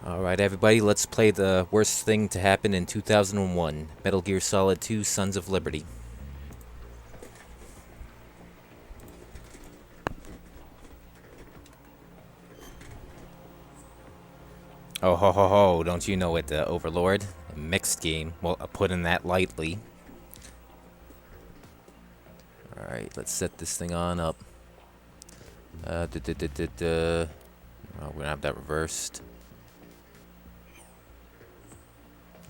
Alright, everybody, let's play the worst thing to happen in 2001 Metal Gear Solid 2 Sons of Liberty. Oh ho ho ho, don't you know it, Overlord? A mixed game. Well, I put in that lightly. Alright, let's set this thing on up. Oh, we're gonna have that reversed.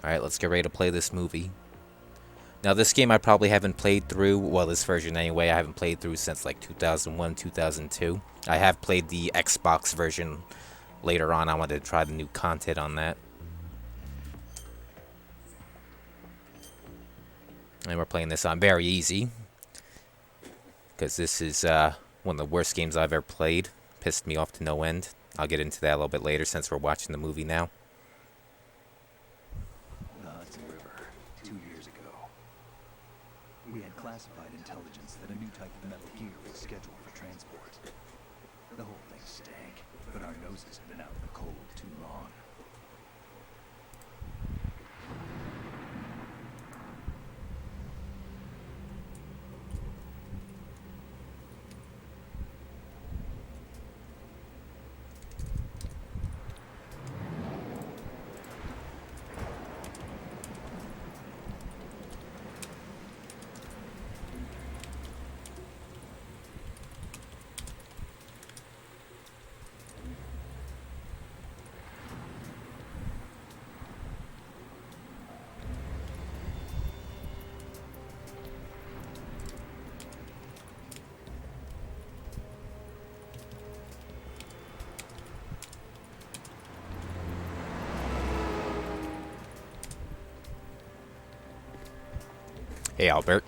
Alright, let's get ready to play this movie. Now, this game I probably haven't played through, well, this version anyway, I haven't played through since like 2001, 2002. I have played the Xbox version later on. I wanted to try the new content on that. And we're playing this on very easy, because this is one of the worst games I've ever played. Pissed me off to no end. I'll get into that a little bit later since we're watching the movie now. The Hudson River, 2 years ago. We had classified intelligence that a new type of metal gear was scheduled for transport. The whole thing stank, but our noses had been out in the cold too long. Hey, Albert.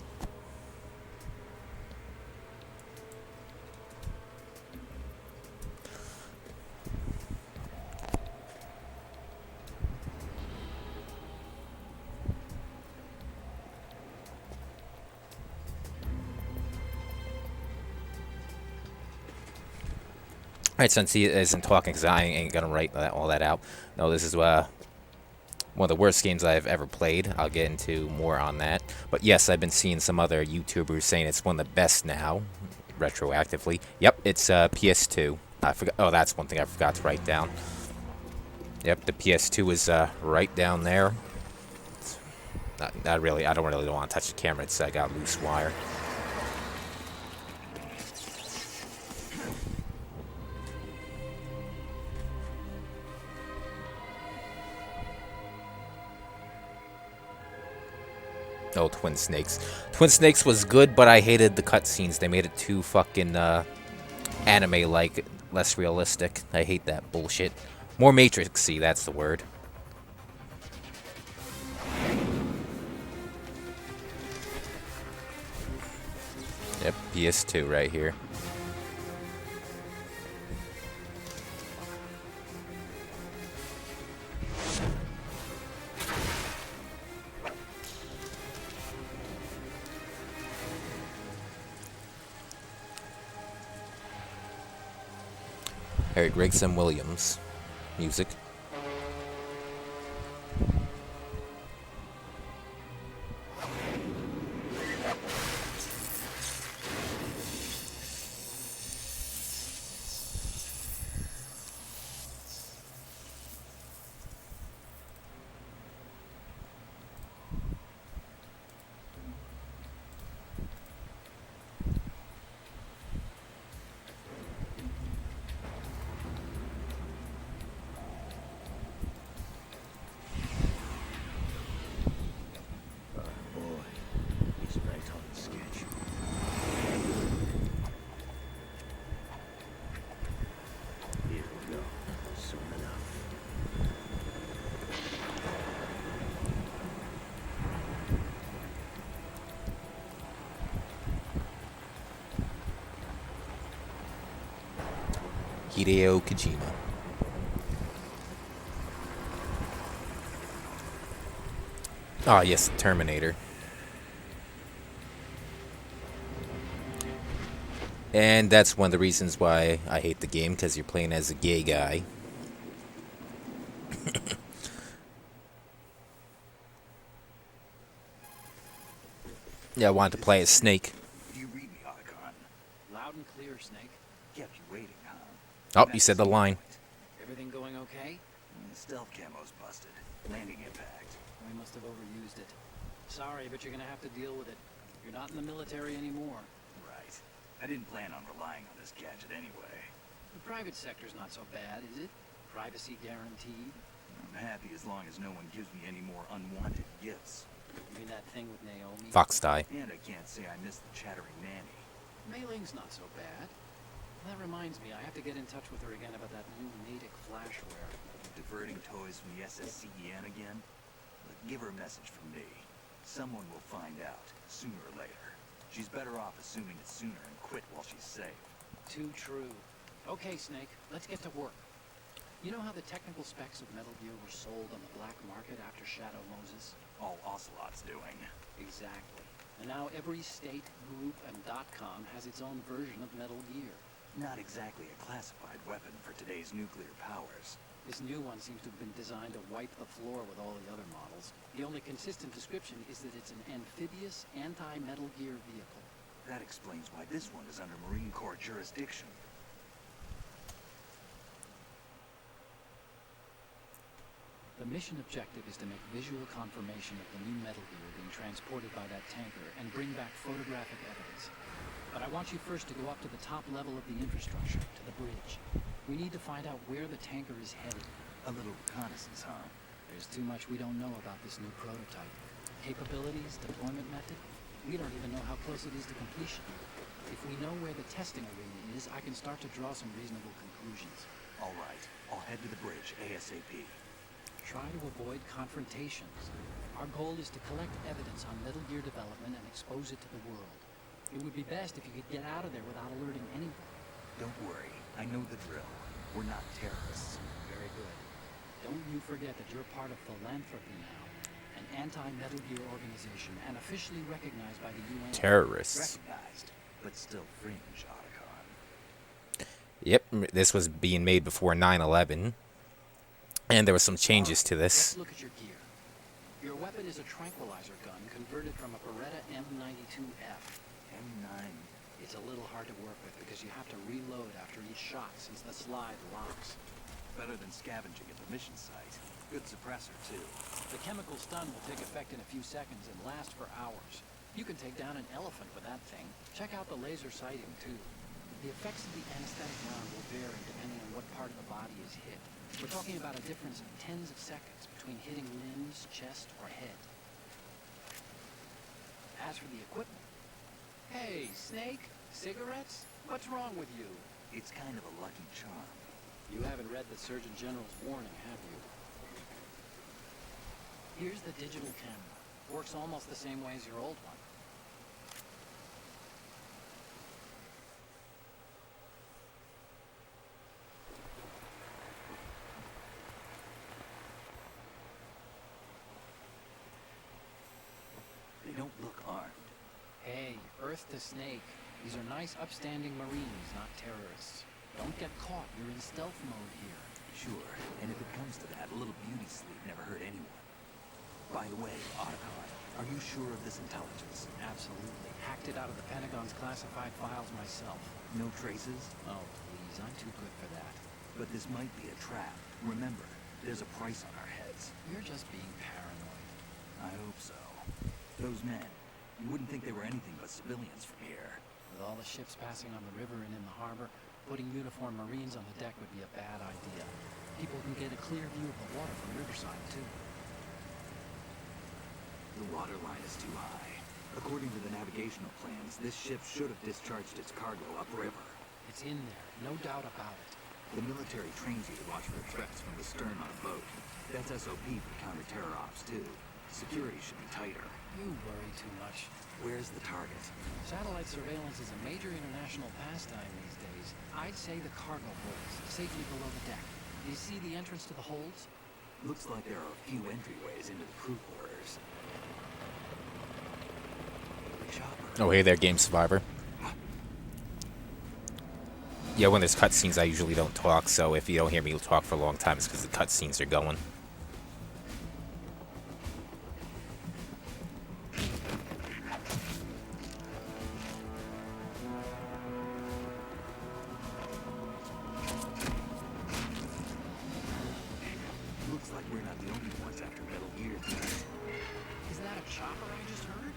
Alright, since he isn't talking, because I ain't gonna write all that out. No, this is one of the worst games I've ever played. I'll get into more on that. But yes, I've been seeing some other YouTubers saying it's one of the best now, retroactively. Yep, it's PS2. I forgot. Oh, that's one thing I forgot to write down. Yep, the PS2 is right down there. Not really. I don't really want to touch the camera. It's got loose wire. Oh, Twin Snakes. Twin Snakes was good, but I hated the cutscenes. They made it too fucking anime-like, less realistic. I hate that bullshit. More Matrixy, that's the word. Yep, PS2 right here. Harry Gregson Williams. Music. Hideo Kojima. Ah, yes, Terminator. And that's one of the reasons why I hate the game, because you're playing as a gay guy. Yeah, I wanted to play as Snake. Do you read me, Otacon? Loud and clear, Snake. Kept you waiting, huh? Oh, you said the line. Everything going okay? Stealth camo's busted. Landing impact. We must have overused it. Sorry, but you're gonna have to deal with it. You're not in the military anymore. Right. I didn't plan on relying on this gadget anyway. The private sector's not so bad, is it? Privacy guaranteed. I'm happy as long as no one gives me any more unwanted gifts. You mean that thing with Naomi? Fox die. And I can't say I miss the chattering nanny. Mailing's not so bad. That reminds me, I have to get in touch with her again about that new Natick flashware. Diverting toys from the SSCEN again? But give her a message from me. Someone will find out, sooner or later. She's better off assuming it sooner and quit while she's safe. Too true. Okay, Snake, let's get to work. You know how the technical specs of Metal Gear were sold on the black market after Shadow Moses? All Ocelot's doing. Exactly. And now every state, group, and .com has its own version of Metal Gear. Not exactly a classified weapon for today's nuclear powers. This new one seems to have been designed to wipe the floor with all the other models. The only consistent description is that it's an amphibious, anti-Metal Gear vehicle. That explains why this one is under Marine Corps jurisdiction. The mission objective is to make visual confirmation of the new Metal Gear being transported by that tanker and bring back photographic evidence. But I want you first to go up to the top level of the infrastructure, to the bridge. We need to find out where the tanker is headed. A little reconnaissance, huh? There's too much we don't know about this new prototype. Capabilities, deployment method, we don't even know how close it is to completion. If we know where the testing arena is, I can start to draw some reasonable conclusions. All right, I'll head to the bridge ASAP. Try to avoid confrontations. Our goal is to collect evidence on Metal Gear development and expose it to the world. It would be best if you could get out of there without alerting anyone. Don't worry, I know the drill. We're not terrorists. Very good. Don't you forget that you're part of Philanthropy now, an anti-Metal Gear organization and officially recognized by the UN. Terrorists. Recognized, but still fringe, Otacon. Yep, this was being made before 9/11. And there were some changes to this. Let's look at your gear. Your weapon is a tranquilizer gun converted from a Beretta M92F. M9. It's a little hard to work with because you have to reload after each shot since the slide locks. Better than scavenging at the mission site. Good suppressor, too. The chemical stun will take effect in a few seconds and last for hours. You can take down an elephant with that thing. Check out the laser sighting, too. The effects of the anesthetic round will vary depending on what part of the body is hit. We're talking about a difference of tens of seconds between hitting limbs, chest, or head. As for the equipment... Hey, Snake? Cigarettes? What's wrong with you? It's kind of a lucky charm. You haven't read the Surgeon General's warning, have you? Here's the digital camera. Works almost the same way as your old one. They don't look armed. Hey, Earth to Snake. These are nice, upstanding Marines, not terrorists. Don't get caught. You're in stealth mode here. Sure, and if it comes to that, a little beauty sleep never hurt anyone. By the way, Otacon, are you sure of this intelligence? Absolutely. Hacked it out of the Pentagon's classified files myself. No traces? Oh, please. I'm too good for that. But this might be a trap. Remember, there's a price on our heads. You're just being paranoid. I hope so. Those men, you wouldn't think they were anything but civilians from here. With all the ships passing on the river and in the harbor, putting uniformed Marines on the deck would be a bad idea. People can get a clear view of the water from Riverside, too. The water line is too high. According to the navigational plans, this ship should have discharged its cargo upriver. It's in there, no doubt about it. The military trains you to watch for threats from the stern on a boat. That's SOP for counter-terror ops, too. Security should be tighter. You worry too much. Where's the target? Satellite surveillance is a major international pastime these days. I'd say the cargo holds, safely below the deck. Do you see the entrance to the holds? Looks like there are a few entryways into the crew quarters. The chopper. Oh, hey there, Game Survivor. Yeah, when there's cutscenes, I usually don't talk, so if you don't hear me talk for a long time, it's because the cutscenes are going. We're not the only ones after Metal Gear tonight. Is that a chopper I just heard?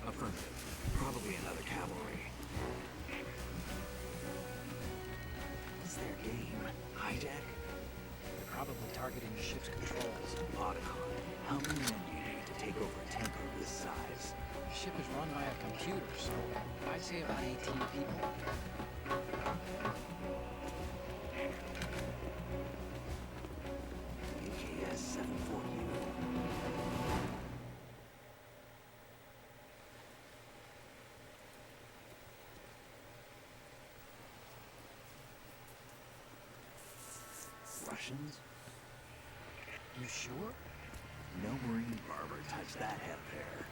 Affirmative. Probably another cavalry. What's their game? Hijack? They're probably targeting the ship's controls. Otacon. How many men do you need to take over a tanker of this size? The ship is run by a computer, so I'd say about 18 people. AKS 740. Russians? You sure? No Marine barber touched that head there.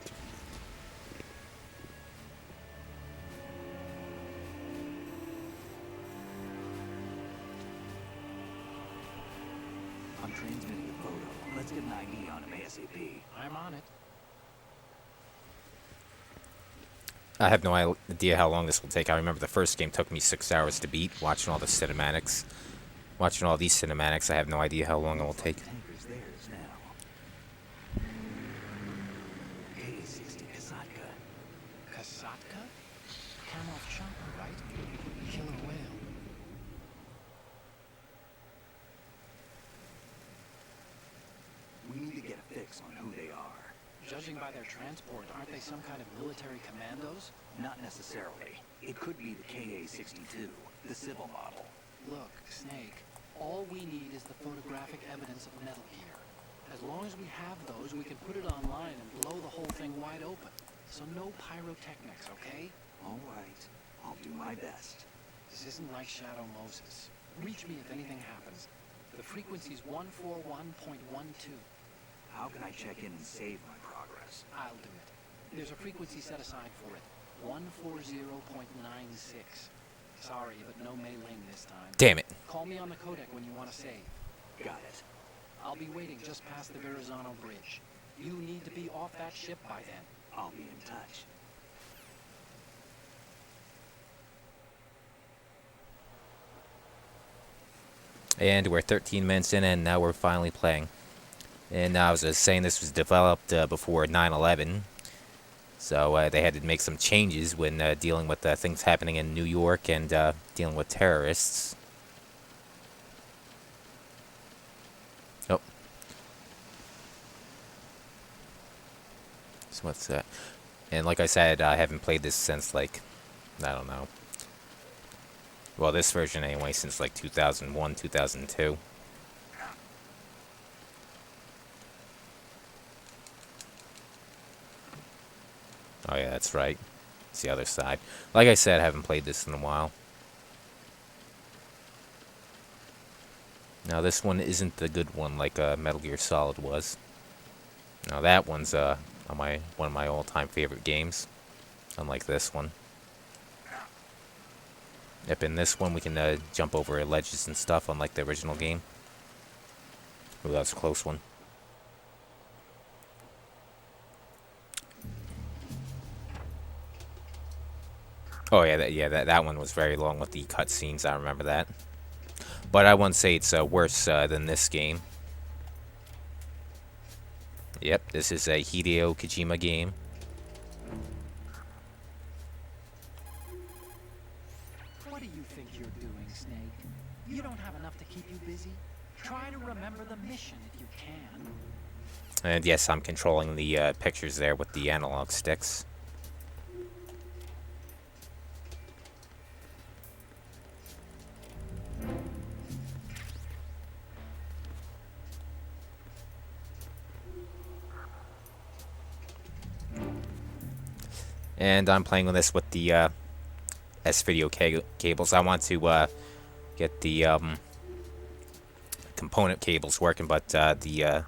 I'm transmitting a photo. Let's get an ID on him ASAP. I'm on it. I have no idea how long this will take. I remember the first game took me 6 hours to beat, watching all the cinematics. Watching all these cinematics, I have no idea how long it will take. Tanker's theirs now. K-60 Kasatka. Kasatka? Kamov chopper, right? Killer whale. We need to get a fix on who they are. Judging by their transport, aren't they some kind of military commandos? Not necessarily. It could be the KA-62, the civil model. Look, Snake, all we need is the photographic evidence of Metal Gear. As long as we have those, we can put it online and blow the whole thing wide open. So no pyrotechnics, okay? All right. I'll do my best. This isn't like Shadow Moses. Reach me if anything happens. The frequency's 141.12. How can I check in and save my progress? I'll do it. There's a frequency set aside for it. 140.96. Sorry, but no mailing this time. Damn it. Call me on the codec when you want to save. Got it. I'll be waiting just past the Verrazano Bridge. You need to be off that ship by then. I'll be in touch. And we're 13 minutes in, and now we're finally playing. And I was just saying this was developed before 9/11. So they had to make some changes when dealing with things happening in New York and dealing with terrorists. Oh. So what's that? And like I said, I haven't played this since, like, I don't know. Well, this version anyway, since like 2001, 2002. Oh yeah, that's right. It's the other side. Like I said, I haven't played this in a while. Now this one isn't the good one like Metal Gear Solid was. Now that one's one of my all-time favorite games. Unlike this one. Yep, in this one we can jump over ledges and stuff, unlike the original game. Ooh, that was a close one. Oh yeah, that one was very long with the cutscenes. I remember that. But I wouldn't say it's worse than this game. Yep, this is a Hideo Kojima game. What do you think you're doing, Snake? You don't have enough to keep you busy? Try to remember the mission if you can. And yes, I'm controlling the pictures there with the analog sticks. And I'm playing with this with the S-video cables. I want to get the component cables working, but the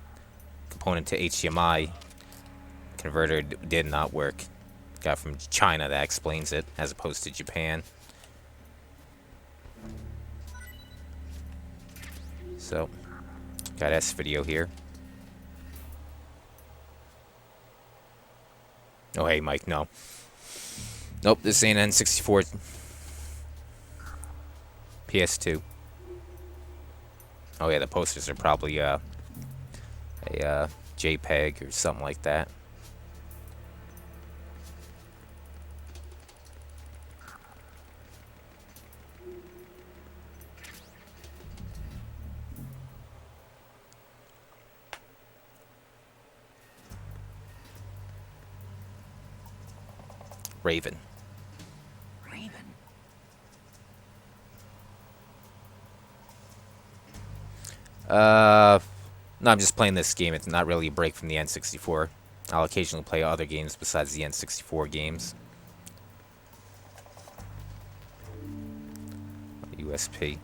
component to HDMI converter did not work. Got from China, that explains it, as opposed to Japan. So, got S-video here. Oh, hey, Mike, no. Nope, this ain't N64. PS2. Oh, yeah, the posters are probably a JPEG or something like that. Raven. Raven? No, I'm just playing this game. It's not really a break from the N64. I'll occasionally play other games besides the N64 games. USP.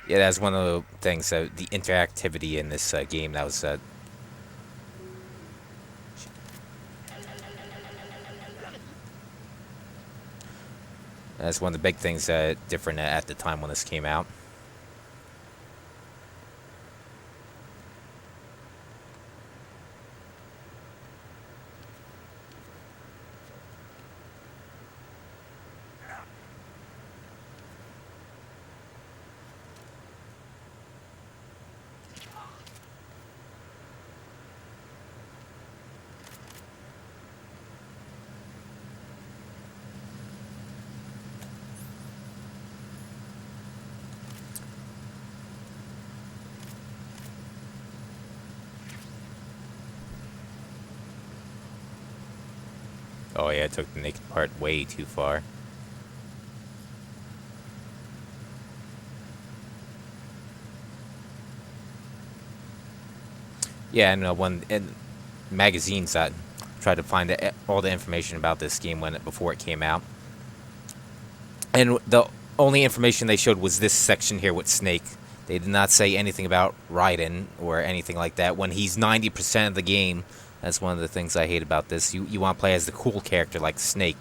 Yeah, that's one of the things. The interactivity in this game that was. That's one of the big things different at the time when this came out. Oh yeah, I took the naked part way too far. Yeah, and when in magazines that tried to find all the information about this game before it came out, and the only information they showed was this section here with Snake. They did not say anything about Raiden or anything like that. When he's 90% of the game, that's one of the things I hate about this. You want to play as the cool character like Snake,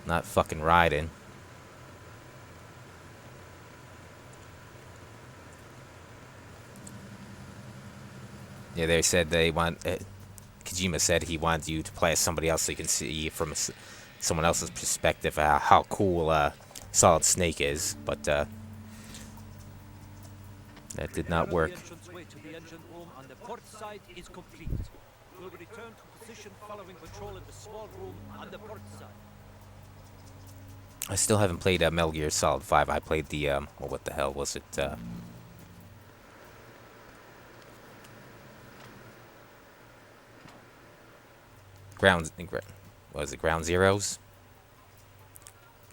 not fucking Raiden. Yeah, they said they want. Kojima said he wanted you to play as somebody else so you can see from someone else's perspective how cool Solid Snake is, but that did not work. The entranceway to the engine room on the port side is complete. We'll return to position following patrol in the small room on the port side. I still haven't played Metal Gear Solid 5. I played the well, what the hell was it? Was it Ground Zeroes?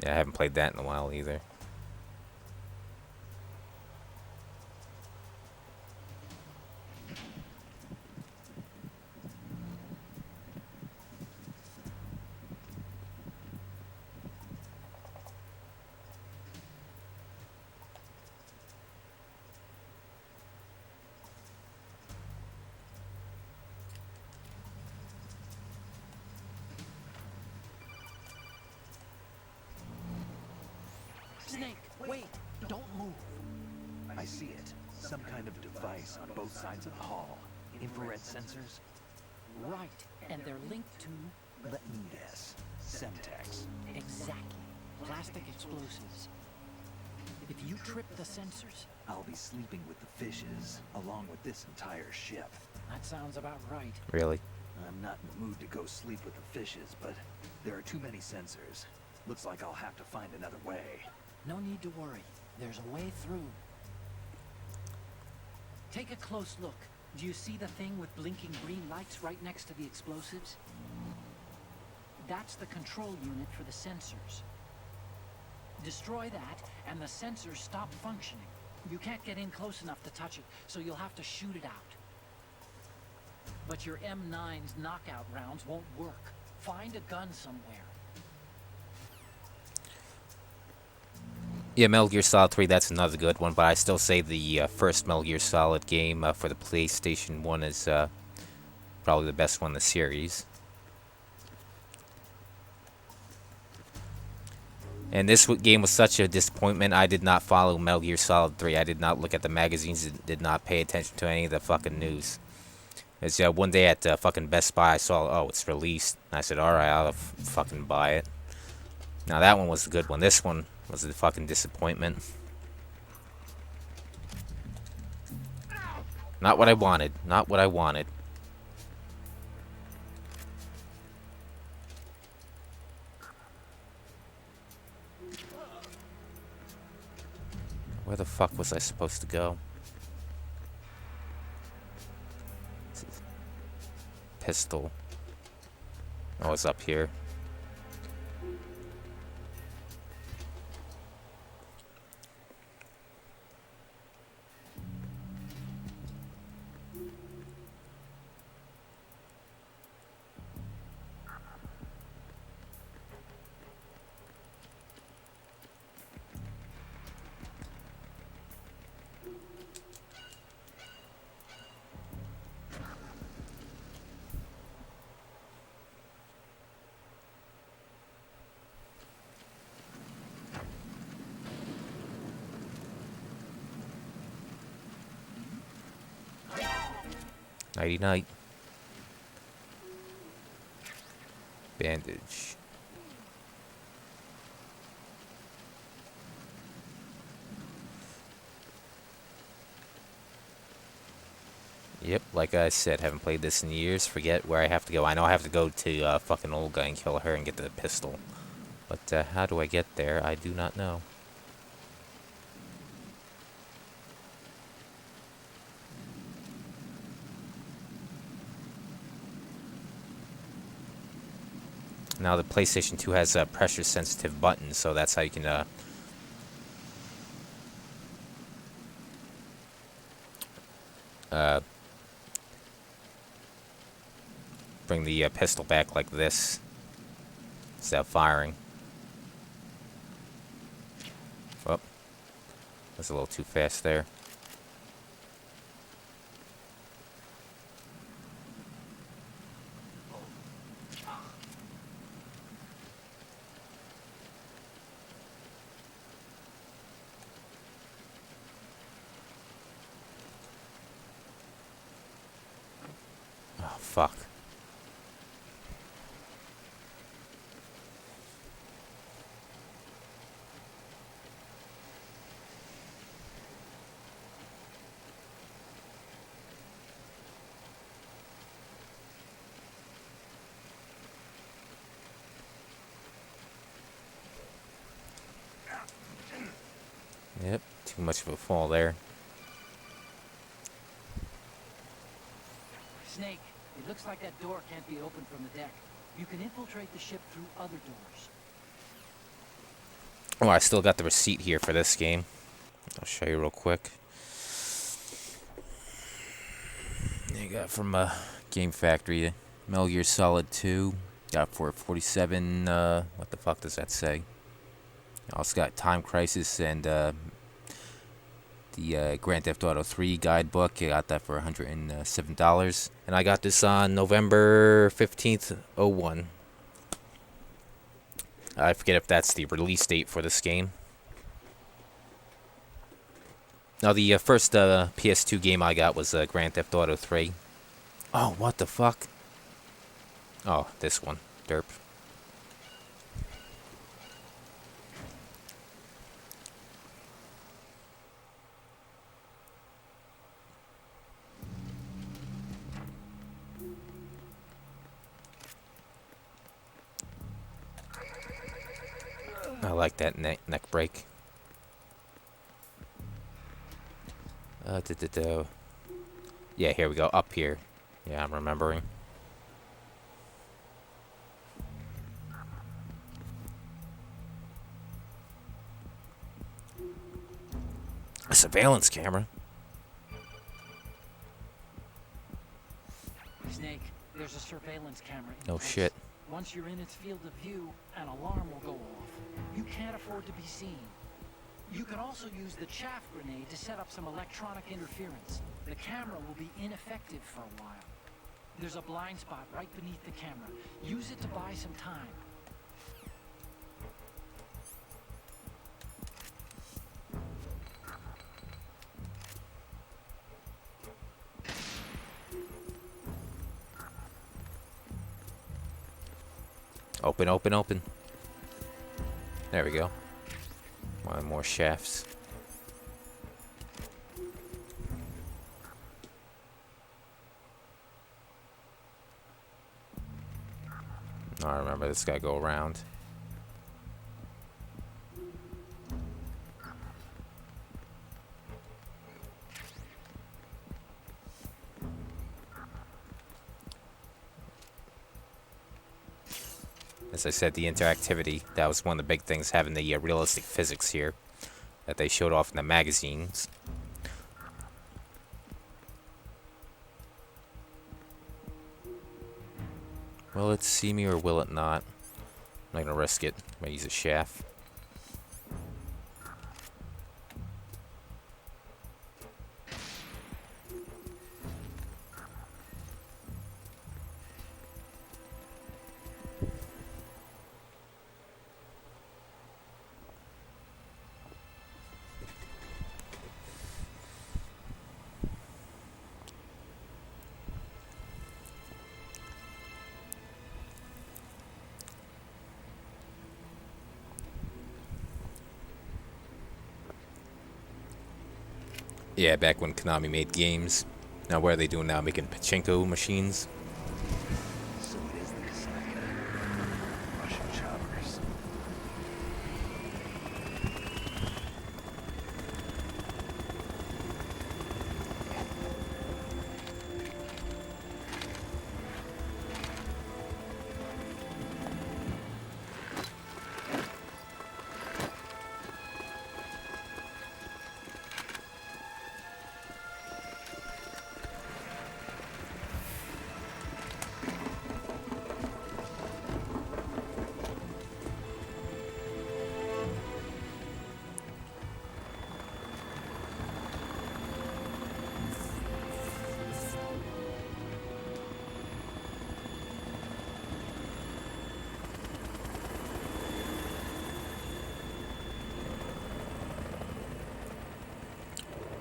Yeah, I haven't played that in a while either. Snake, wait! Don't move! I see it. Some kind of device on both sides of the hall. Infrared sensors? Right, and they're linked to... Let me guess. Semtex. Exactly. Plastic explosives. If you trip the sensors... I'll be sleeping with the fishes, along with this entire ship. That sounds about right. Really? I'm not in the mood to go sleep with the fishes, but there are too many sensors. Looks like I'll have to find another way. No need to worry. There's a way through. Take a close look. Do you see the thing with blinking green lights right next to the explosives? That's the control unit for the sensors. Destroy that, and the sensors stop functioning. You can't get in close enough to touch it, so you'll have to shoot it out. But your M9's knockout rounds won't work. Find a gun somewhere. Yeah, Metal Gear Solid 3, that's another good one, but I still say the first Metal Gear Solid game for the PlayStation 1 is probably the best one in the series. And this game was such a disappointment. I did not follow Metal Gear Solid 3. I did not look at the magazines. Did not pay attention to any of the fucking news. It's one day at fucking Best Buy, I saw, oh, it's released. And I said, alright, I'll fucking buy it. Now that one was the good one. This one was a fucking disappointment. Not what I wanted. Not what I wanted. Where the fuck was I supposed to go? Pistol. Oh, it's up here. Nighty night. Bandage. Yep, like I said, haven't played this in years. Forget where I have to go. I know I have to go to fucking Olga and kill her and get the pistol. But how do I get there? I do not know. Now the PlayStation 2 has a pressure-sensitive button, so that's how you can bring the pistol back like this instead of firing. Oh, that's a little too fast there. Oh, fuck. Yep, too much of a fall there. Snake, it looks like that door can't be opened from the deck. You can infiltrate the ship through other doors. Oh, I still got the receipt here for this game. I'll show you real quick. You got from Game Factory, Metal Gear Solid 2. Got for 47. What the fuck does that say? Also got Time Crisis and the Grand Theft Auto 3 guidebook. I got that for $107. And I got this on November 15th, 01. I forget if that's the release date for this game. Now, the first PS2 game I got was Grand Theft Auto 3. Oh, what the fuck? Oh, this one. Derp. I like that neck break. Yeah, here we go. Up here. Yeah, I'm remembering. A surveillance camera. Snake, there's a surveillance camera in Oh place. shit. Once you're in its field of view, an alarm will go off. You can't afford to be seen. You can also use the chaff grenade to set up some electronic interference. The camera will be ineffective for a while. There's a blind spot right beneath the camera. Use it to buy some time. Open, open, open. There we go. One more shafts. I remember this guy go around. As I said, the interactivity, that was one of the big things, having the realistic physics here that they showed off in the magazines. Will it see me or will it not? I'm not gonna risk it. I'm gonna use a shaft. Yeah, back when Konami made games. Now what are they doing now? Making pachinko machines? So it is the Kasaka. Russian choppers.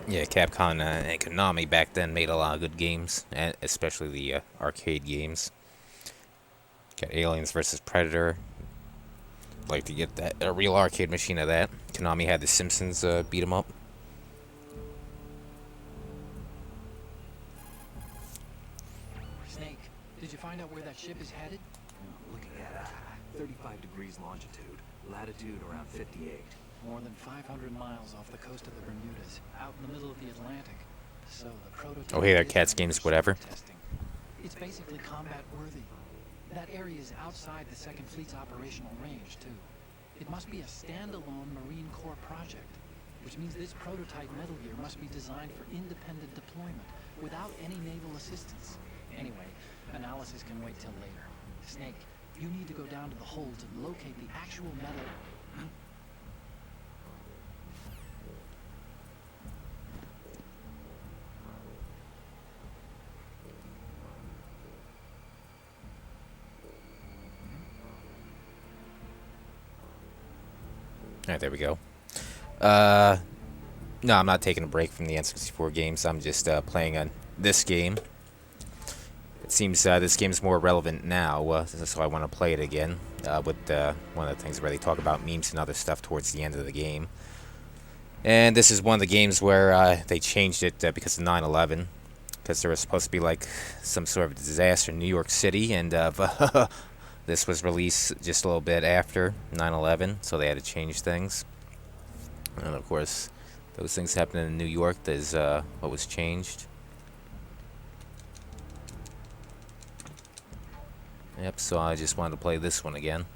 Yeah, Capcom and Konami back then made a lot of good games, and especially the arcade games. Got Aliens vs Predator. Like to get that a real arcade machine of that. Konami had the Simpsons beat 'em up. Snake, did you find out where that ship is headed? Looking at 35 degrees longitude, latitude around 58. More than 500 miles off the coast of the Bermudas, out in the middle of the Atlantic. So the prototype. Oh, hey there, is Cats under Games, whatever. testing. It's basically combat worthy. That area is outside the Second Fleet's operational range, too. It must be a standalone Marine Corps project, which means this prototype Metal Gear must be designed for independent deployment without any naval assistance. Anyway, analysis can wait till later. Snake, you need to go down to the hold to locate the actual metal. Alright, there we go. No, I'm not taking a break from the N64 games. I'm just playing on this game. It seems this game's more relevant now, so I want to play it again. With one of the things where they talk about memes and other stuff towards the end of the game. And this is one of the games where they changed it because of 9/11. Because there was supposed to be like some sort of disaster in New York City, and this was released just a little bit after 9/11, so they had to change things. And of course, those things happening in New York is what was changed. Yep, so I just wanted to play this one again.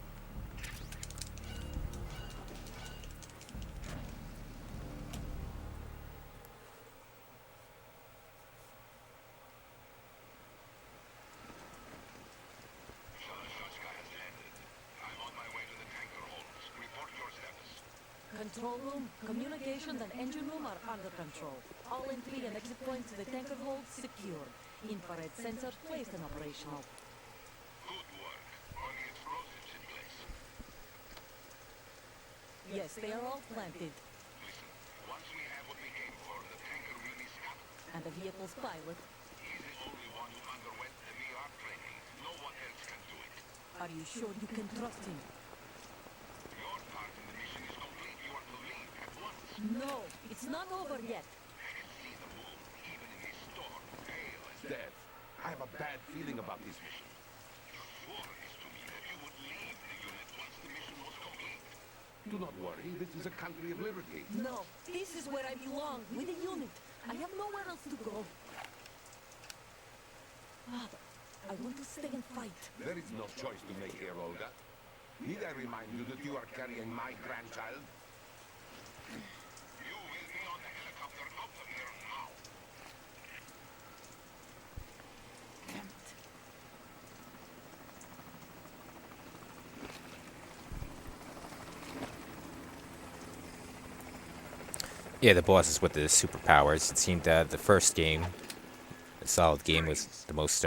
Control room, communications, and engine room are under control. All entry and exit points to the tanker hold secure. Infrared sensors placed and operational. Good work. Are the explosives in place? Yes, they are all planted. Listen, once we have what we aim for, the tanker will be scuttled. And the vehicle's pilot. He's the only one who underwent the VR training. No one else can do it. Are you sure you can trust him? Your part in the mission is complete. You are to leave at once. No, it's not over yet. See the moon, even in this storm, pale as Dev, I have a bad feeling about this mission. you swore this to me that you would leave the unit once the mission was complete. Do not worry, this is a country of liberty. No, this is where I belong, with the unit. I have nowhere else to go. Father, I want to stay and fight. There is no choice to make here, Olga. Need I remind you that you are carrying my grandchild? You will be on the helicopter out of here now. Damn it. Yeah, the bosses with the superpowers. It seemed the first game, the solid game, was the most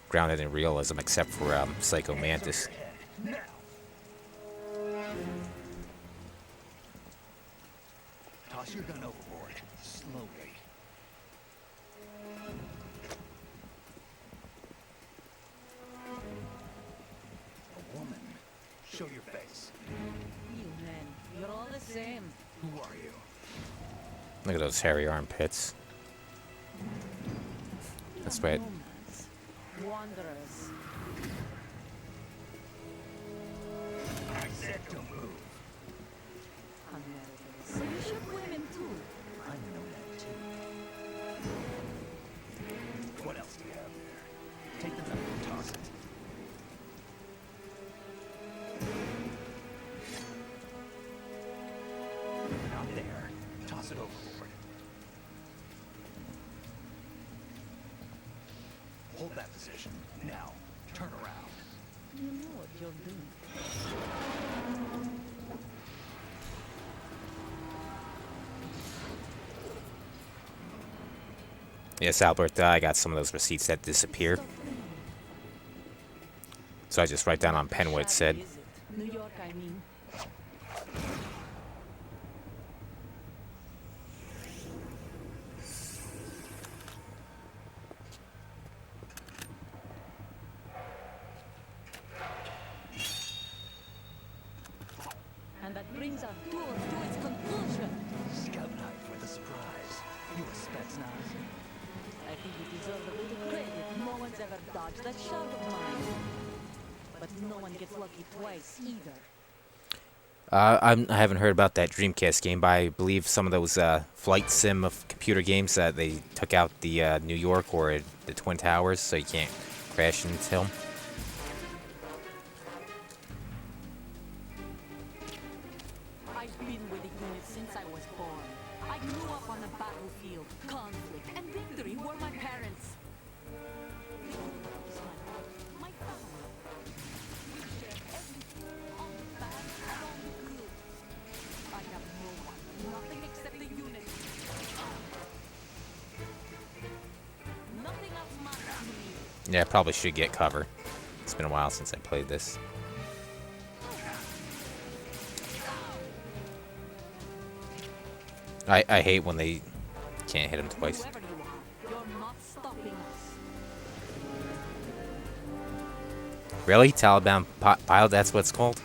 grounded in realism, except for Psycho Mantis. Now. Toss your gun overboard, slowly. A woman. Show your face. You men, you're all the same. Who are you? Look at those hairy armpits. That's right. Nomads, wanderers. I said don't move. Americans. So you shoot women too. I know that too. What else do you have there? Take the knife and toss it. Not there. Toss it overboard. Hold that position. Now, turn around. You know what you're doing. Yes, Albert, I got some of those receipts that disappear. So I just write down on pen what it said. Is it? New York, I mean. And that brings our tour to its conclusion. Scout knife with a surprise. You a Spetsnaz? I think you deserve a bit of credit. No one's ever dodged that shot of mine. But no one gets lucky twice either. I haven't heard about that Dreamcast game, but I believe some of those flight sim of computer games that they took out the New York or the Twin Towers, so you can't crash into them. I've been with the unit since I was born. I grew up on the battlefield. Conflict and victory were my parents. It's my life, my family. We share everything, on the bad and on the good. I have no one, nothing except the unit. Nothing else matters to me. Yeah, I probably should get cover. It's been a while since I played this. I hate when they can't hit him twice. Whoever you are, you're not stopping us. Really? Taliban pilot, that's what it's called?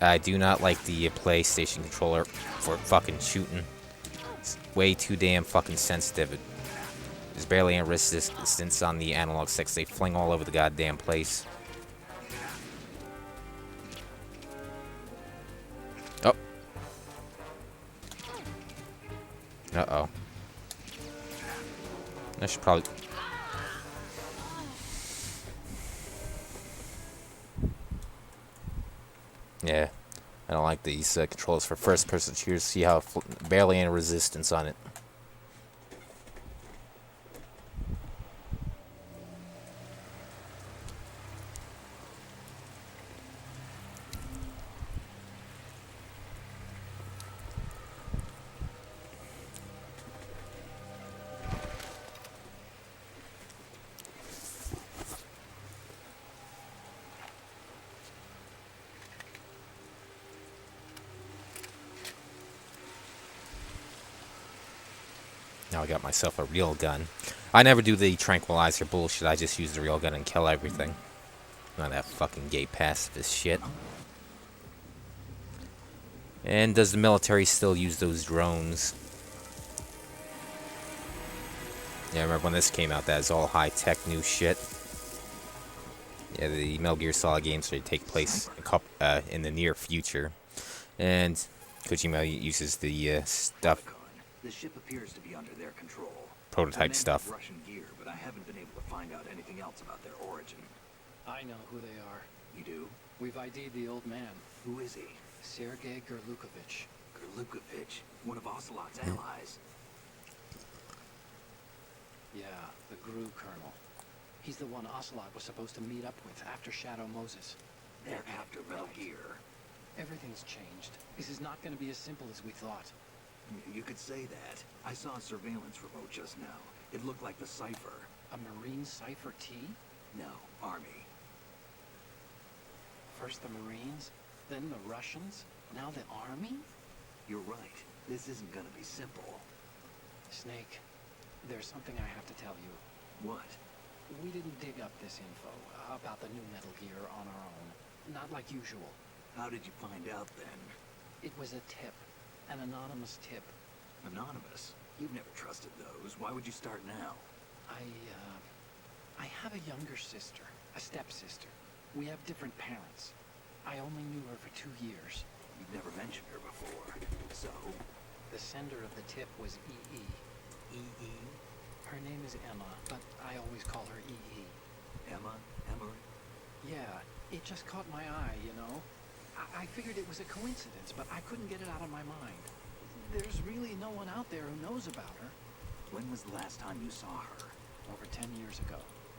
I do not like the PlayStation controller for fucking shooting. It's way too damn fucking sensitive. There's barely any resistance on the analog sticks. They fling all over the goddamn place. Oh. Uh-oh. I should probably... Yeah, I don't like these controls for first-person shooters. See how barely any resistance on it. Now I got myself a real gun. I never do the tranquilizer bullshit. I just use the real gun and kill everything. Not that fucking gay pacifist shit. And does the military still use those drones? Yeah, I remember when this came out, that was all high-tech new shit. Yeah, the Metal Gear Solid games should take place in the near future. And Kojima uses the stuff, The ship appears to be under their control. prototype The men stuff. have Russian gear, but I haven't been able to find out anything else about their origin. I know who they are. You do? We've ID'd the old man, Who is he? Sergei Gerlukovich. Gerlukovich, one of Ocelot's allies. Yeah, the GRU colonel. He's the one Ocelot was supposed to meet up with after Shadow Moses. They're after Metal Gear. Everything's changed. This is not going to be as simple as we thought. You could say that. I saw a surveillance remote just now. It looked like the cipher. A Marine Cipher T? No, Army. First the Marines, then the Russians, now the Army? You're right. This isn't gonna be simple. Snake, there's something I have to tell you. What? We didn't dig up this info about the new Metal Gear on our own. Not like usual. How did you find out then? It was a tip. An anonymous tip. Anonymous? You've never trusted those. Why would you start now? I have a younger sister, a stepsister. We have different parents. I only knew her for 2 years. You've never mentioned her before. So? The sender of the tip was EE. E.E.? Her name is Emma, but I always call her EE. Emma? Emery? Yeah, it just caught my eye, you know? I figured it was a coincidence, but I couldn't get it out of my mind. There's really no one out there who knows about her. When was the last time you saw her? Over 10 years ago.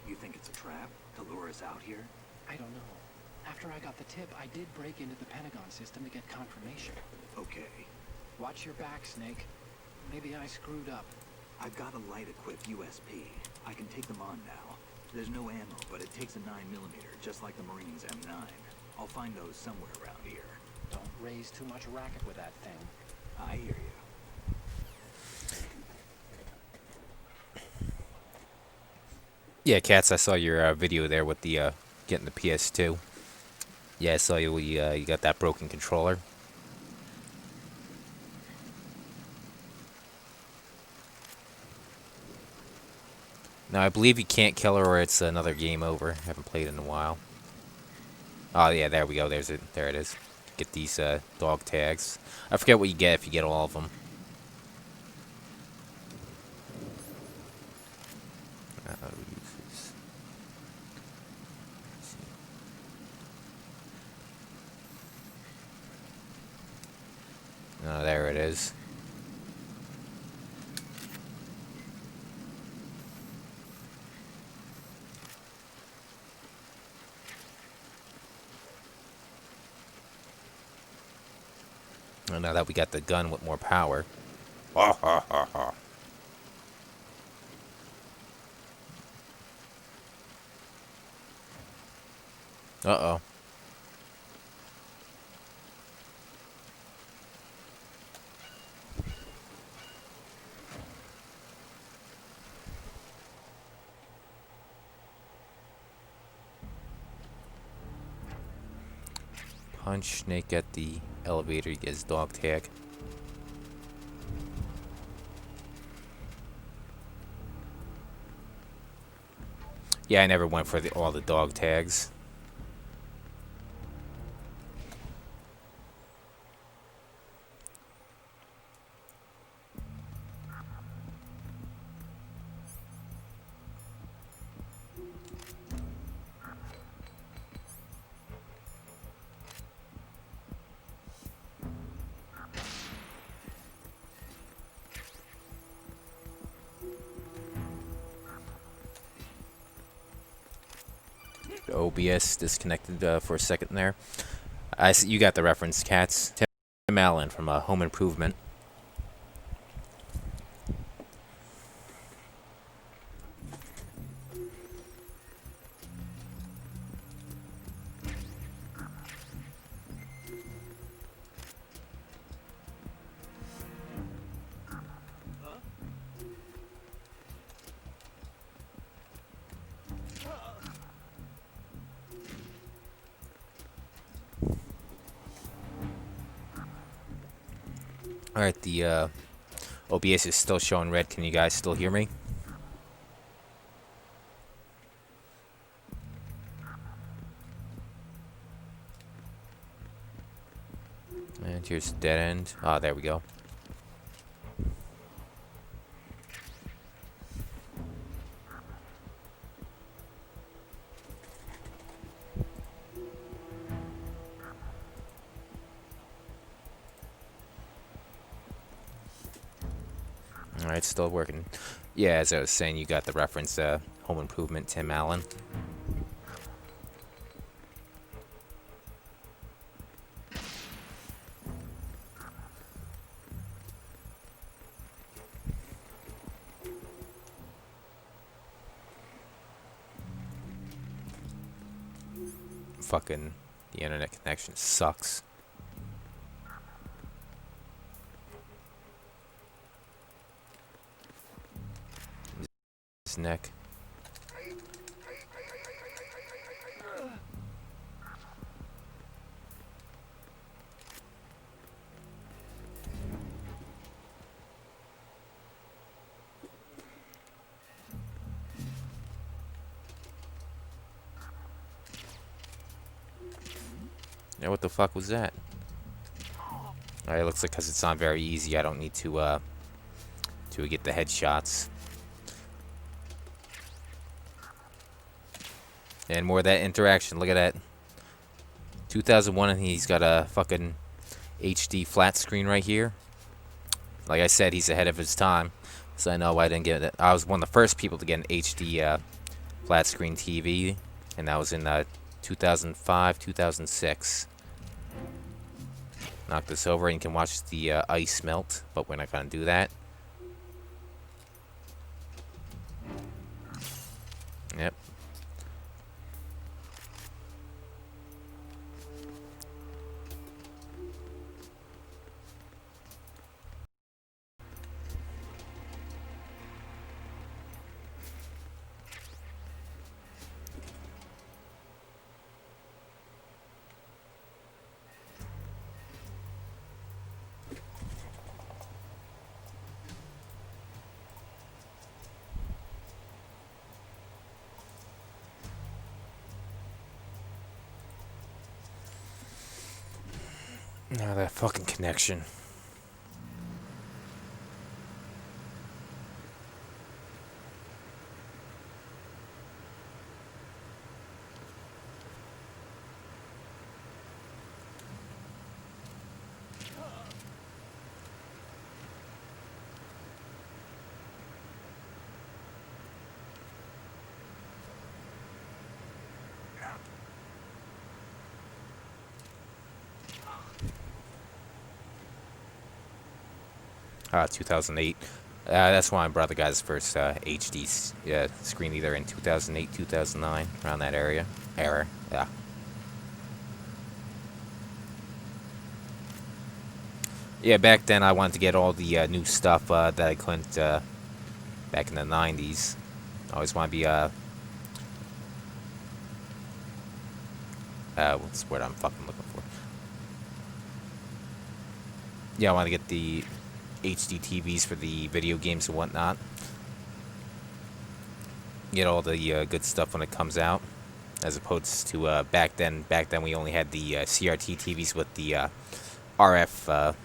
You think it's a trap to lure us out here? I don't know. After I got the tip, I did break into the Pentagon system to get confirmation. Okay. Watch your back, Snake. Maybe I screwed up. I've got a light-equipped USP. I can take them on now. There's no ammo, but it takes a 9mm, just like the Marines' M9. I'll find those somewhere around here. Don't raise too much racket with that thing. I hear you. Yeah, Cats, I saw your video there with the getting the PS2. Yeah, I saw you. You got that broken controller. Now I believe you can't kill her, or it's another game over. Haven't played in a while. Oh yeah, there we go. There's it. There it is. Get these dog tags. I forget what you get if you get all of them. Oh, there it is. Oh, now that we got the gun with more power. Ha ha ha ha. Uh-oh. Punch Snake at the elevator, he gets dog tag. Yeah, I never went for all the dog tags. OBS disconnected for a second there. You got the reference, Cats. Tim Allen from Home Improvement. Alright, the OBS is still showing red. Can you guys still hear me? And here's the dead end. Ah, there we go. Alright, still working. Yeah, as I was saying, you got the reference, Home Improvement, Tim Allen. Fucking, the internet connection sucks. His neck. Yeah, what the fuck was that? Alright, looks like because it's not very easy, I don't need to get the headshots. And more of that interaction. Look at that. 2001, and he's got a fucking HD flat screen right here. Like I said, he's ahead of his time. So I know why I didn't get it. I was one of the first people to get an HD flat screen TV. And that was in 2005, 2006. Knock this over and you can watch the ice melt. But we're not going to do that. Yep. Now that fucking connection. Ah, 2008. That's when I brought the guy's first HD screen, either in 2008, 2009, around that area. Yeah. Yeah, back then I wanted to get all the new stuff that I couldn't back in the 90s. I always want to be, what's the word I'm fucking looking for? Yeah, I want to get the HD TVs for the video games and whatnot. Get all the good stuff when it comes out, as opposed to back then. Back then we only had the CRT TVs with the RF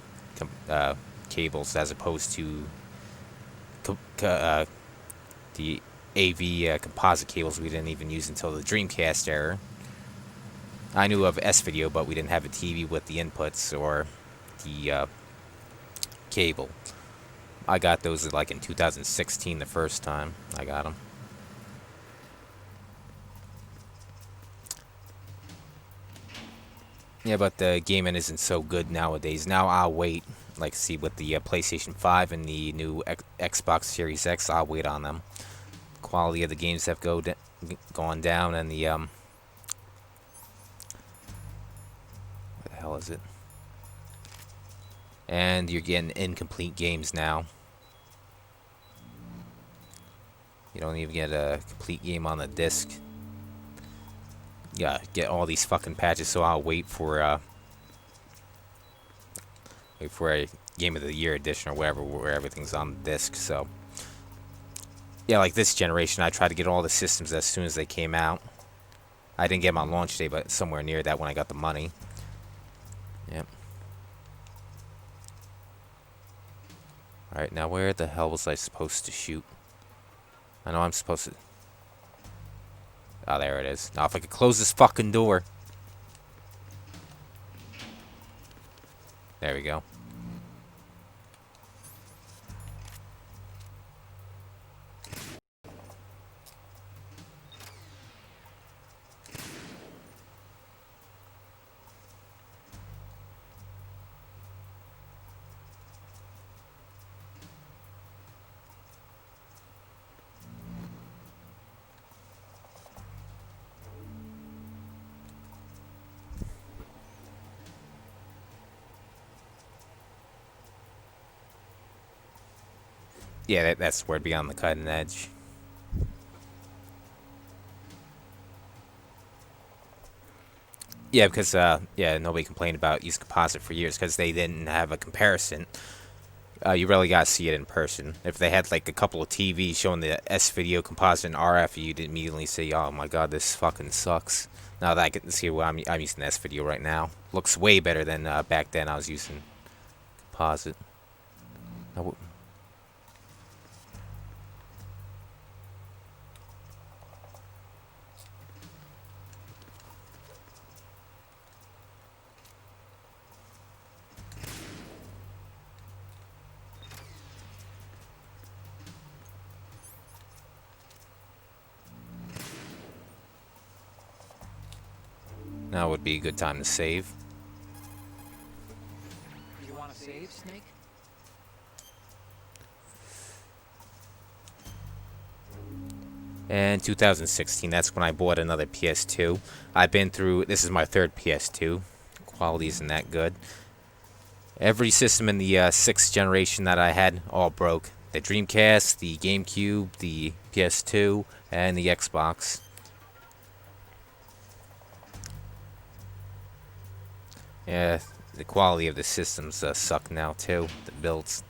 cables, as opposed to the AV composite cables we didn't even use until the Dreamcast era. I knew of S-Video, but we didn't have a TV with the inputs or the cable. I got those like in 2016 the first time I got them. Yeah, but the gaming isn't so good nowadays. Now I'll wait, like, see with the PlayStation 5 and the new Xbox Series X, I'll wait on them. Quality of the games have gone down, and the what the hell is it? And you're getting incomplete games now. You don't even get a complete game on the disc. Yeah, get all these fucking patches, so I'll wait for wait for a Game of the Year edition or whatever, where everything's on disc. So yeah, like this generation, I tried to get all the systems as soon as they came out. I didn't get them on launch day, but somewhere near that when I got the money. Yep. Alright, now where the hell was I supposed to shoot? I know I'm supposed to... Oh, there it is. Now if I could close this fucking door. There we go. Yeah, that's where it'd be on the cutting edge. Yeah, because yeah, nobody complained about using composite for years because they didn't have a comparison. You really gotta see it in person. If they had like a couple of TVs showing the S video composite and RF, you'd immediately say, "Oh my God, this fucking sucks." Now that I get to see what I'm using S video right now, looks way better than back then. I was using composite. Now, now would be a good time to save. You want to save, Snake? And 2016, that's when I bought another PS2. I've been through, this is my third PS2. Quality isn't that good. Every system in the 6th generation that I had all broke. The Dreamcast, the GameCube, the PS2, and the Xbox. Yeah, the quality of the systems suck now too. The builds.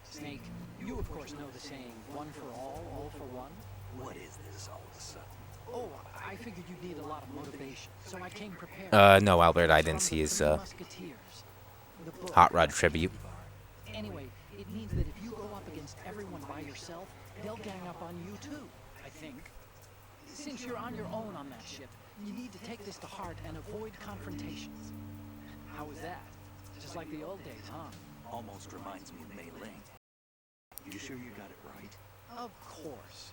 Snake, you of course know the saying, one for all for one. What is this all of a sudden? Oh, I figured you'd need a lot of motivation, so I came prepared. No, Albert, I didn't see his Hot Rod tribute. Anyway, it means that if you go up against everyone by yourself, they'll gang up on you too, I think. Since you're on your own on that ship, you need to take this to heart and avoid confrontations. How was that? Just like the old days, huh? Almost reminds me of Mei Ling. You sure you got it right? Of course.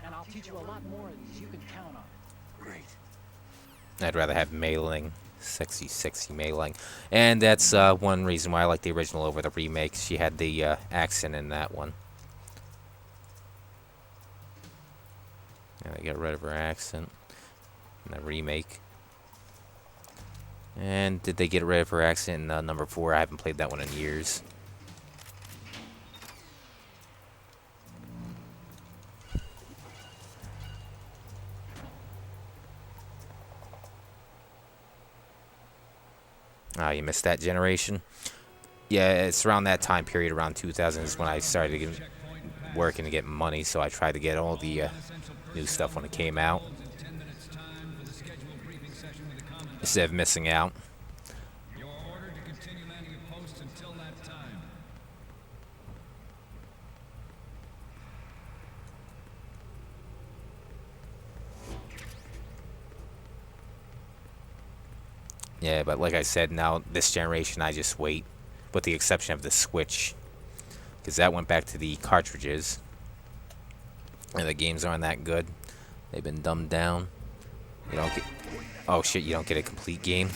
And I'll teach you a lot more of these you can count on. Great. I'd rather have Mei Ling. Sexy Mei Ling. And that's one reason why I like the original over the remake. She had the accent in that one. Yeah, they got rid of her accent in the remake. And did they get rid of her accent in number 4? I haven't played that one in years. Ah, you missed that generation? Yeah, it's around that time period, around 2000 is when I started working to get money, so I tried to get all the new stuff when it came out. Instead of missing out. Your order to continue manning your post until that time. Yeah, but like I said, now this generation I just wait, with the exception of the Switch, because that went back to the cartridges, and the games aren't that good. They've been dumbed down. You don't get, oh shit, you don't get a complete game.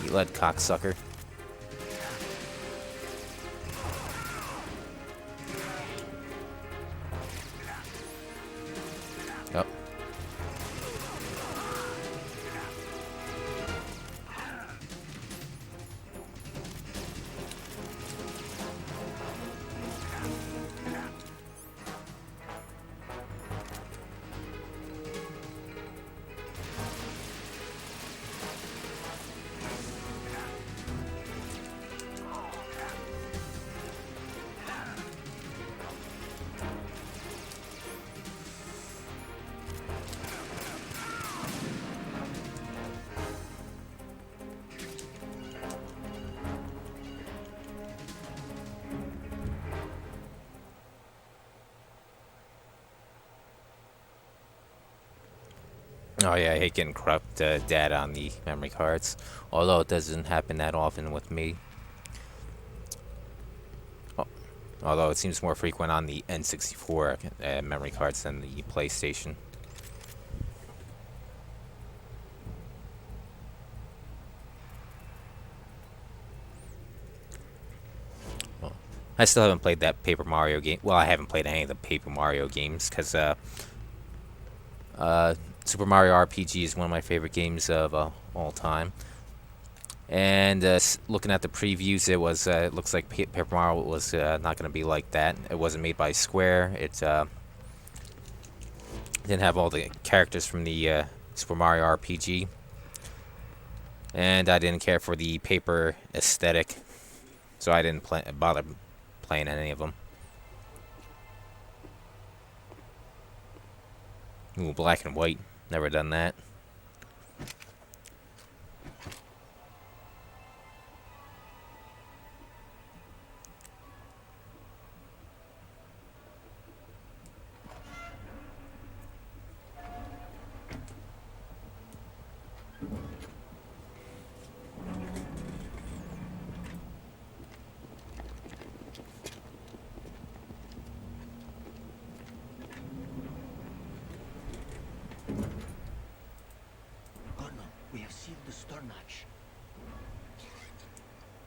You led cocksucker. Yep. Oh yeah, I hate getting corrupt data on the memory cards. Although it doesn't happen that often with me. Oh, although it seems more frequent on the N64 memory cards than the PlayStation. Well, I still haven't played that Paper Mario game. Well, I haven't played any of the Paper Mario games because Super Mario RPG is one of my favorite games of all time. And looking at the previews, it looks like Paper Mario was not going to be like that. It wasn't made by Square. It didn't have all the characters from the Super Mario RPG, and I didn't care for the paper aesthetic, so I didn't bother playing any of them. Ooh, black and white. Never done that. Colonel, we have sealed the stern hatch.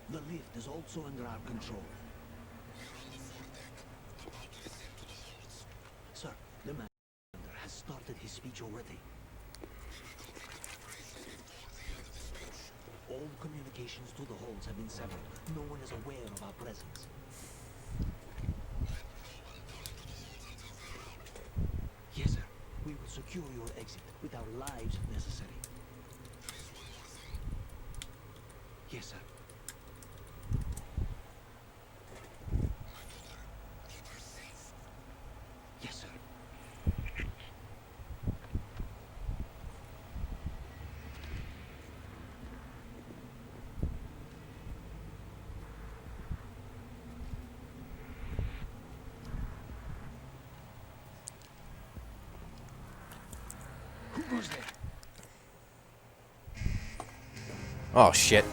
The lift is also under our control. Sir, the man has started his speech already. All communications to the halls have been severed. No one is aware of our presence. Yes, sir. We will secure your exit with our lives if necessary. Yes, sir. Yes, sir. Who goes there? Oh shit.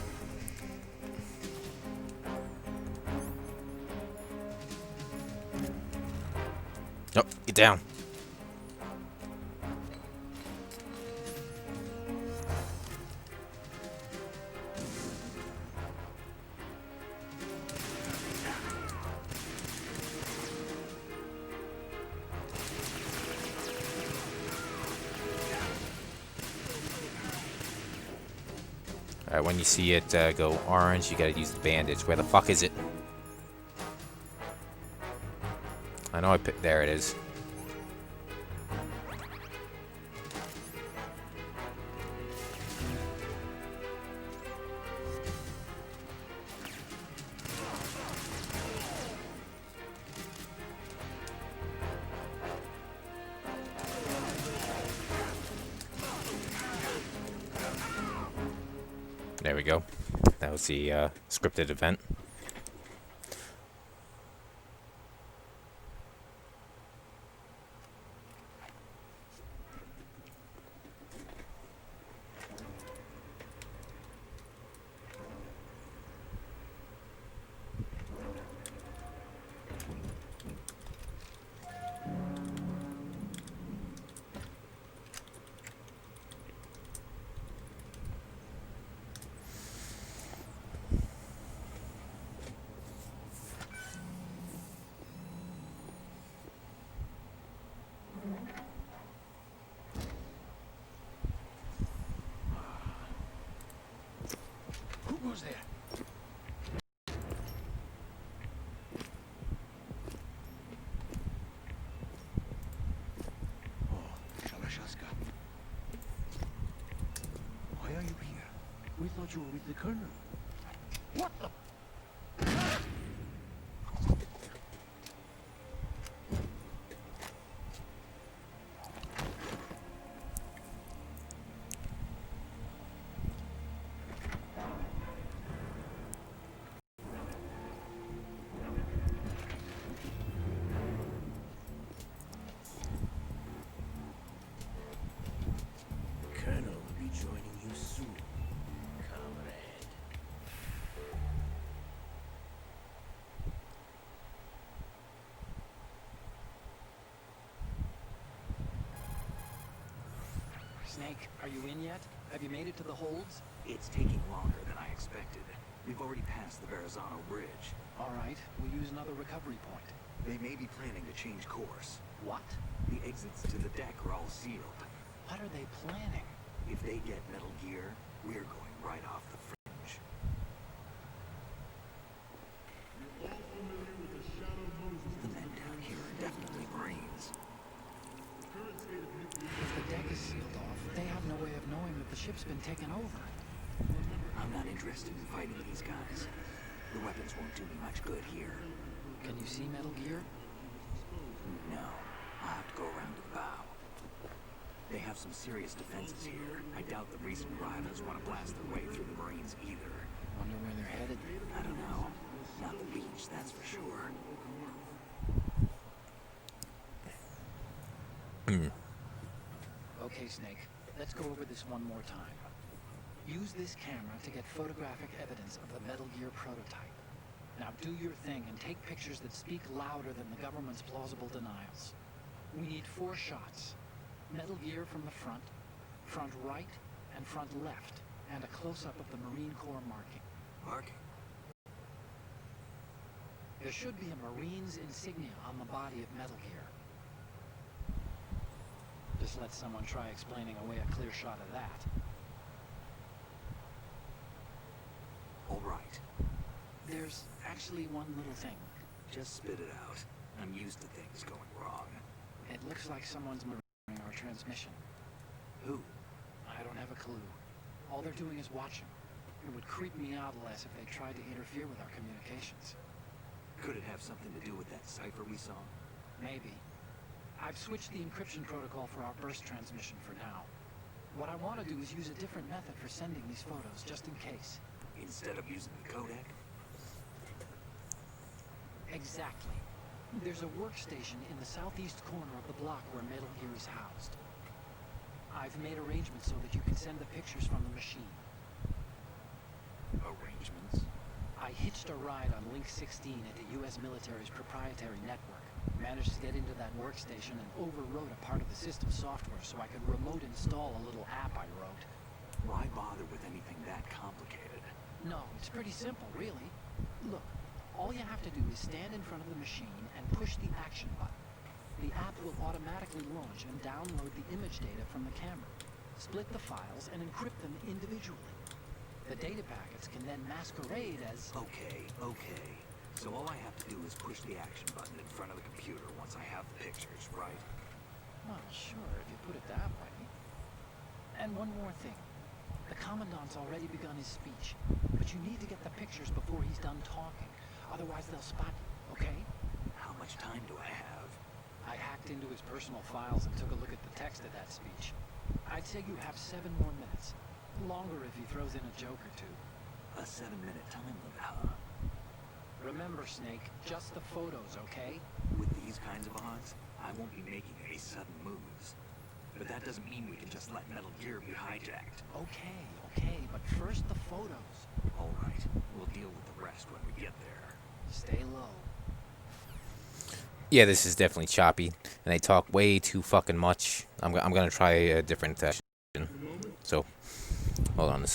Nope, get down. Alright, when you see it go orange, you gotta use the bandage. Where the fuck is it? I know I picked. There it is. There we go. That was the scripted event. Who goes there? Oh, Shalashaska. Why are you here? We thought you were with the Colonel. What the? Snake, are you in yet? Have you made it to the holds? It's taking longer than I expected. We've already passed the Verrazano Bridge. All right, we'll use another recovery point. They may be planning to change course. What? The exits to the deck are all sealed. What are they planning? If they get Metal Gear, we're going right off the fringe. The men down here are definitely Marines. If the deck is sealed off, they have no way of knowing that the ship's been taken over. I'm not interested in fighting these guys. The weapons won't do me much good here. Can you see Metal Gear? No, I'll have to go around to the bow. They have some serious defenses here. I doubt the recent rivals want to blast their way through the Marines either. Wonder where they're headed. I don't know. Not the beach, that's for sure. Okay, Snake, let's go over this one more time. Use this camera to get photographic evidence of the Metal Gear prototype. Now do your thing and take pictures that speak louder than the government's plausible denials. We need 4 shots. Metal Gear from the front, front right, and front left, and a close-up of the Marine Corps marking. Marking? There should be a Marine's insignia on the body of Metal Gear. Just let someone try explaining away a clear shot of that. All right. There's actually one little thing. Just spit it out. I'm used to things going wrong. It looks like someone's monitoring our transmission. Who? I don't have a clue. All they're doing is watching. It would creep me out less if they tried to interfere with our communications. Could it have something to do with that cipher we saw? Maybe. I've switched the encryption protocol for our burst transmission for now. What I want to do is use a different method for sending these photos, just in case. Instead of using the codec? Exactly. There's a workstation in the southeast corner of the block where Metal Gear is housed. I've made arrangements so that you can send the pictures from the machine. Arrangements? I hitched a ride on Link 16 into U.S. military's proprietary network. Managed to get into that workstation and overwrote a part of the system software so I could remote install a little app I wrote. Why bother with anything that complicated? No, it's pretty simple, really. Look, all you have to do is stand in front of the machine and push the action button. The app will automatically launch and download the image data from the camera, split the files, and encrypt them individually. The data packets can then masquerade as... Okay. So all I have to do is push the action button in front of the computer once I have the pictures, right? Well, sure, if you put it that way. And one more thing. The Commandant's already begun his speech, but you need to get the pictures before he's done talking. Otherwise they'll spot you, okay? How much time do I have? I hacked into his personal files and took a look at the text of that speech. I'd say you have 7 more minutes. Longer if he throws in a joke or two. A 7-minute time limit, huh? Remember, Snake, just the photos, okay? With these kinds of odds, I won't be making any sudden moves. But that doesn't mean we can just let Metal Gear be hijacked. Okay, but first the photos. All right, we'll deal with the rest when we get there. Stay low. Yeah, this is definitely choppy, and they talk way too fucking much. I'm gonna try a different session. So, hold on.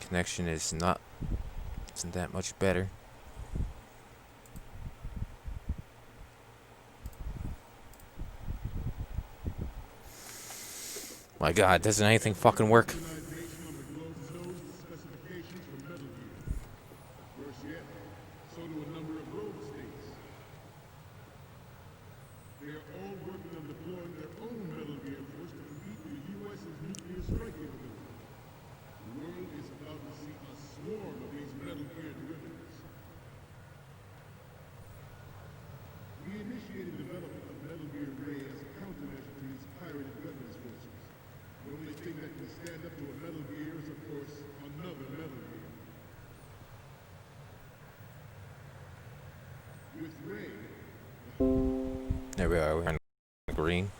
Connection isn't that much better. My God, doesn't anything fucking work? There we are, we're on green.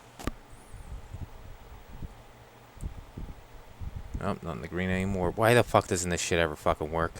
Oh, not in the green anymore. Why the fuck doesn't this shit ever fucking work?